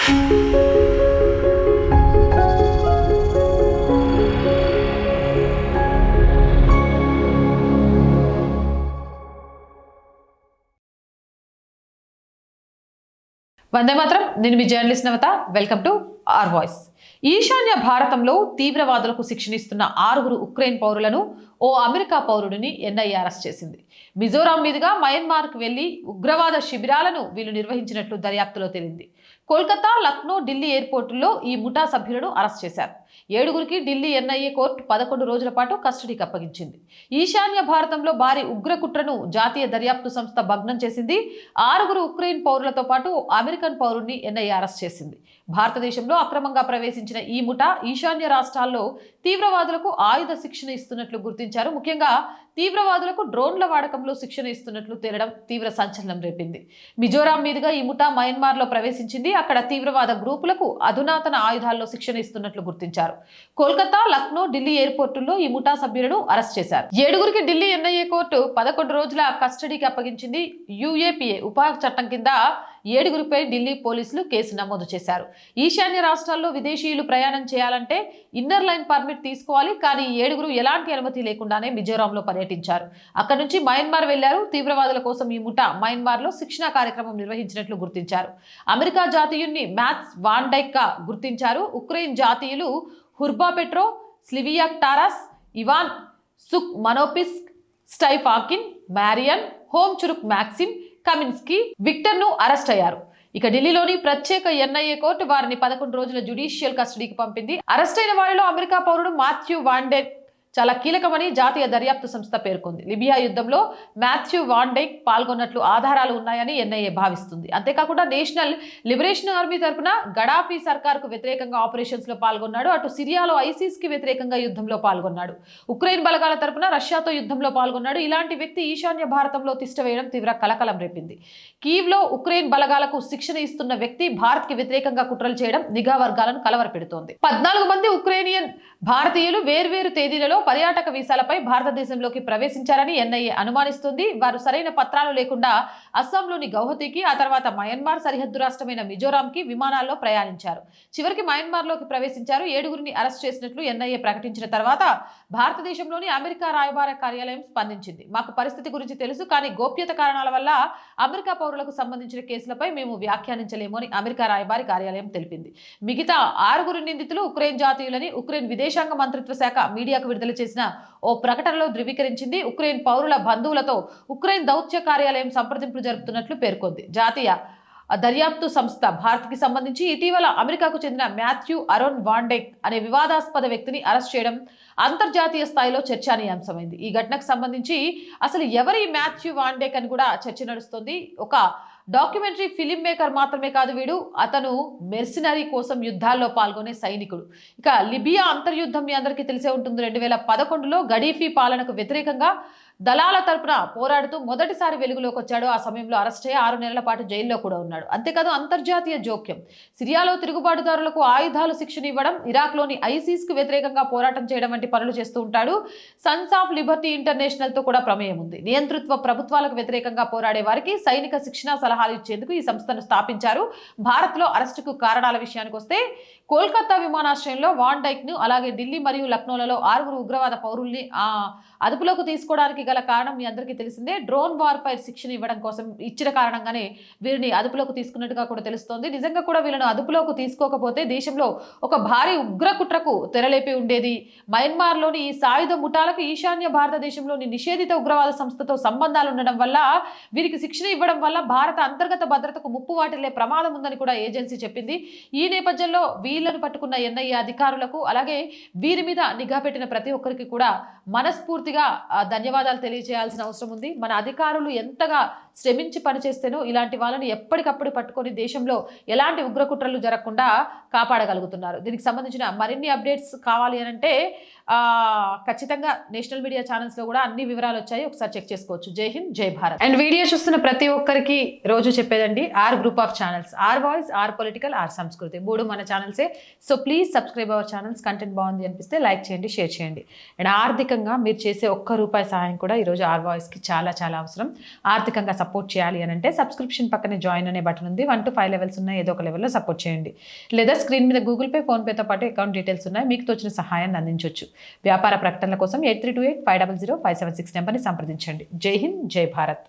వందే మాత్రం. నేను మీ journalist Navatha. Welcome to R voice. ఈశాన్య భారతంలో తీవ్రవాదులకు శిక్షణిస్తున్న 6 ఉక్రెయిన్ పౌరులను ఓ అమెరికా పౌరుడిని ఎన్ఐఏ అరెస్ట్ చేసింది. మిజోరాం మీదుగా మయన్మార్కు వెళ్లి ఉగ్రవాద శిబిరాలను వీళ్ళు నిర్వహించినట్లు దర్యాప్తులో తేలింది. కోల్కతా, లక్నో, ఢిల్లీ ఎయిర్పోర్టుల్లో ఈ ముఠా సభ్యులను అరెస్ట్ చేశారు. 7గురికి ఢిల్లీ ఎన్ఐఏ కోర్టు 11 రోజుల పాటు కస్టడీకి అప్పగించింది. ఈశాన్య భారతంలో భారీ ఉగ్రకుట్రను జాతీయ దర్యాప్తు సంస్థ భగ్నం చేసింది. 6 ఉక్రెయిన్ పౌరులతో పాటు అమెరికన్ పౌరుడిని ఎన్ఐఏ అరెస్ట్ చేసింది. భారతదేశంలో అక్రమంగా ప్రవేశించిన ఈ ముఠా ఈశాన్య రాష్ట్రాల్లో తీవ్రవాదులకు ఆయుధ శిక్షణ ఇస్తున్నట్లు గుర్తించారు. ముఖ్యంగా తీవ్రవాదులకు డ్రోన్ల వాడకంలో శిక్షణ ఇస్తున్నట్లు తేలడం తీవ్ర సంచలనం రేపింది. మిజోరాం మీదుగా ఈ ముఠా మయన్మార్లో ప్రవేశించింది. అక్కడ తీవ్రవాద గ్రూపులకు అధునాతన ఆయుధాల్లో శిక్షణ ఇస్తున్నట్లు గుర్తించారు. కోల్కతా, లక్నో, ఢిల్లీ ఎయిర్పోర్టుల్లో ఈ ముఠా సభ్యులను అరెస్ట్ చేశారు. 7గురికి ఢిల్లీ ఎన్ఐఏ కోర్టు 11 రోజుల కస్టడీకి అప్పగించింది. యుఏపీఏ ఉపా చట్టం కింద 7గురిపై ఢిల్లీ పోలీసులు కేసు నమోదు చేశారు. ఈశాన్య రాష్ట్రాల్లో విదేశీయులు ప్రయాణం చేయాలంటే ఇన్నర్ లైన్ పర్మిట్ తీసుకోవాలి. కానీ 7గురు ఎలాంటి అనుమతి లేకుండానే మిజోరాంలో పర్యటించారు. అక్కడి నుంచి మయన్మార్ వెళ్లారు. తీవ్రవాదుల కోసం ఈ ముఠా మయన్మార్లో శిక్షణా కార్యక్రమం నిర్వహించినట్లు గుర్తించారు. అమెరికా జాతీయుణ్ణి మ్యాథ్స్ వాన్ డైక్ గా గుర్తించారు. Ukraine జాతీయులు హుర్బా petro, స్లివియాక్ టారాస్, Ivan సుక్ మనోపిస్క్, స్టైఫాకిన్, Marion, హోమ్చురుక్ Maxim, కమిన్స్కీ, Victor ను అరెస్ట్ అయ్యారు. ఇక ఢిల్లీలోని ప్రత్యేక ఎన్ఐఏ కోర్టు వారిని 11 రోజుల జ్యుడిషియల్ కస్టడీకి పంపింది. అరెస్ట్ అయిన వారిలో అమెరికా పౌరుడు మాథ్యూ వాన్ డైక్ చాలా కీలకమని జాతీయ దర్యాప్తు సంస్థ పేర్కొంది. లిబియా యుద్ధంలో మాథ్యూ వాన్ డైక్ పాల్గొన్నట్లు ఆధారాలు ఉన్నాయని ఎన్ఐఏ భావిస్తుంది. అంతేకాకుండా నేషనల్ లిబరేషన్ ఆర్మీ తరపున గడాఫీ సర్కార్కు వ్యతిరేకంగా ఆపరేషన్స్ లో పాల్గొన్నాడు. అటు సిరియాలో ఐసిస్ కి వ్యతిరేకంగా యుద్ధంలో పాల్గొన్నాడు. ఉక్రెయిన్ బలగాల తరపున రష్యాతో యుద్ధంలో పాల్గొన్నాడు. ఇలాంటి వ్యక్తి ఈశాన్య భారతంలో తిష్టవేయడం తీవ్ర కలకలం రేపింది. కీవ్ లో ఉక్రెయిన్ బలగాలకు శిక్షణ ఇస్తున్న వ్యక్తి భారత్ కి వ్యతిరేకంగా కుట్రలు చేయడం నిఘా వర్గాలను కలవరపెడుతోంది. 14 మంది ఉక్రేనియన్ భారతీయులు వేర్వేరు తేదీలలో పర్యాటక వీసాలపై భారతదేశంలోకి ప్రవేశించారని ఎన్ఐఏ అనుమానిస్తుంది. వారు సరైన పత్రాలు లేకుండా అస్సాంలోని గౌహతికి, ఆ తర్వాత మయన్మార్ సరిహద్దు రాష్ట్రమైన మిజోరాంకి విమానాల్లో ప్రయాణించారు. చివరికి మయన్మార్లోకి ప్రవేశించారు. 7గురిని అరెస్ట్ చేసినట్లు ఎన్ఐఏ ప్రకటించిన తర్వాత భారతదేశంలోని అమెరికా రాయబార కార్యాలయం స్పందించింది. మాకు పరిస్థితి గురించి తెలుసు, కానీ గోప్యత కారణాల వల్ల అమెరికా పౌరులకు సంబంధించిన కేసులపై మేము వ్యాఖ్యానించలేము అని అమెరికా రాయబారి కార్యాలయం తెలిపింది. మిగతా 6 నిందితులు ఉక్రెయిన్ జాతీయులని ఉక్రెయిన్ విదేశాంగ మంత్రిత్వ శాఖ మీడియాకు విడుదల చేసిన ఓ ప్రకటనలో ధృవీకరించింది. ఉక్రెయిన్ పౌరుల బంధువులతో ఉక్రెయిన్ దౌత్య కార్యాలయం సంప్రదింపులు జరుపుతున్నట్లు పేర్కొంది. జాతీయ దర్యాప్తు సంస్థ భారత్కి సంబంధించి ఇటీవల అమెరికాకు చెందిన మాథ్యూ అరోన్ వాన్ డైక్ అనే వివాదాస్పద వ్యక్తిని అరెస్ట్ చేయడం అంతర్జాతీయ స్థాయిలో చర్చానీయాంశమైంది. ఈ ఘటనకు సంబంధించి అసలు ఎవరి మాథ్యూ వాన్ డైక్ అని కూడా చర్చ నడుస్తుంది. ఒక డాక్యుమెంటరీ ఫిలిం మేకర్ మాత్రమే కాదు వీడు, అతను మెర్సినరీ కోసం యుద్ధాల్లో పాల్గొనే సైనికుడు. ఇక లిబియా అంతర్యుద్ధం మీ అందరికీ తెలిసే ఉంటుంది. 2011లో గడీఫీ పాలనకు వ్యతిరేకంగా దళాల తరపున పోరాడుతూ మొదటిసారి వెలుగులోకి వచ్చాడు. ఆ సమయంలో అరెస్ట్ అయ్యి 6 నెలల పాటు జైల్లో కూడా ఉన్నాడు. అంతేకాదు అంతర్జాతీయ జోక్యం, సిరియాలో తిరుగుబాటుదారులకు ఆయుధాలు శిక్షణ ఇవ్వడం, ఇరాక్లోని ఐసిస్ కు వ్యతిరేకంగా పోరాటం చేయడం వంటి పనులు చేస్తూ ఉంటాడు. సన్స్ ఆఫ్ లిబర్టీ ఇంటర్నేషనల్ తో కూడా ప్రమేయం ఉంది. నియంతృత్వ ప్రభుత్వాలకు వ్యతిరేకంగా పోరాడే వారికి సైనిక శిక్షణ సలహాలు ఇచ్చేందుకు ఈ సంస్థను స్థాపించారు. భారత్లో అరెస్టుకు కారణాల విషయానికి వస్తే కోల్కతా విమానాశ్రయంలో వాన్ డైక్ ను, అలాగే ఢిల్లీ మరియు లక్నోలలో 6 ఉగ్రవాద పౌరుల్ని అదుపులోకి తీసుకోవడానికి గల కారణం మీ అందరికీ తెలిసిందే. డ్రోన్ వార్ఫైర్ శిక్షణ ఇవ్వడం కోసం ఇచ్చిన కారణంగానే వీరిని అదుపులోకి తీసుకున్నట్టుగా కూడా తెలుస్తోంది. నిజంగా కూడా వీళ్ళను అదుపులోకి తీసుకోకపోతే దేశంలో ఒక భారీ ఉగ్రకుట్రకు తెరలేపి ఉండేది. మయన్మార్లోని ఈ సాయుధ ముఠాలకు ఈశాన్య భారతదేశంలోని నిషేధిత ఉగ్రవాద సంస్థతో సంబంధాలు ఉండడం వల్ల వీరికి శిక్షణ ఇవ్వడం వల్ల భారత అంతర్గత భద్రతకు ముప్పు వాటిల్లే ప్రమాదం ఉందని కూడా ఏజెన్సీ చెప్పింది. ఈ నేపథ్యంలో వీళ్లను పట్టుకున్న ఎన్ఐఏ అధికారులకు, అలాగే వీరి మీద నిఘా పెట్టిన ప్రతి ఒక్కరికి కూడా మనస్ఫూర్తిగా ధన్యవాదాలు తెలియజేయాల్సిన అవసరం ఉంది. మన అధికారులు ఎంతగా శ్రమించి పనిచేస్తేనో ఇలాంటి వాళ్ళని ఎప్పటికప్పుడు పట్టుకొని దేశంలో ఎలాంటి ఉగ్రకుట్రలు జరగకుండా కాపాడగలుగుతున్నారు. దీనికి సంబంధించిన మరిన్ని అప్డేట్స్ కావాలి అంటే ఖచ్చితంగా నేషనల్ మీడియా ఛానల్స్ లో కూడా అన్ని వివరాలు వచ్చాయి, ఒకసారి చెక్ చేసుకోవచ్చు. జై హింద్, జై భారత్. అండ్ వీడియో చూస్తున్న ప్రతి ఒక్కరికి రోజు చెప్పేదండి, R group of channels, R voice, R political, R Sanskriti, 3 మన ఛానల్సే. So please subscribe our channels. Content బాగుంది అనిపిస్తే లైక్ చేయండి, షేర్ చేయండి. అండ్ ఆర్థికంగా మీరు చేసే ఒక్క రూపాయి సహాయం కూడా ఈరోజు ఆర్ వాయిస్కి చాలా చాలా అవసరం. ఆర్థికంగా సపోర్ట్ చేయాలి అని అంటే సబ్స్క్రిప్షన్ పక్కనే జాయిన్ అనే బటన్ ఉంది. 1 to 5 లెవెల్స్ ఉన్నాయి. ఏదో ఒక లెవెల్లో సపోర్ట్ చేయండి. లేదా స్క్రీన్ మీద గూగుల్ పే, ఫోన్పేతో పాటు అకౌంట్ డీటెయిల్స్ ఉన్నాయి. మీకు తోచిన సహాయాన్ని అందించవచ్చు. వ్యాపార ప్రకటనల కోసం 8328 500 576 నెంబర్ని సంప్రదించండి. జై హింద్, జై భారత్.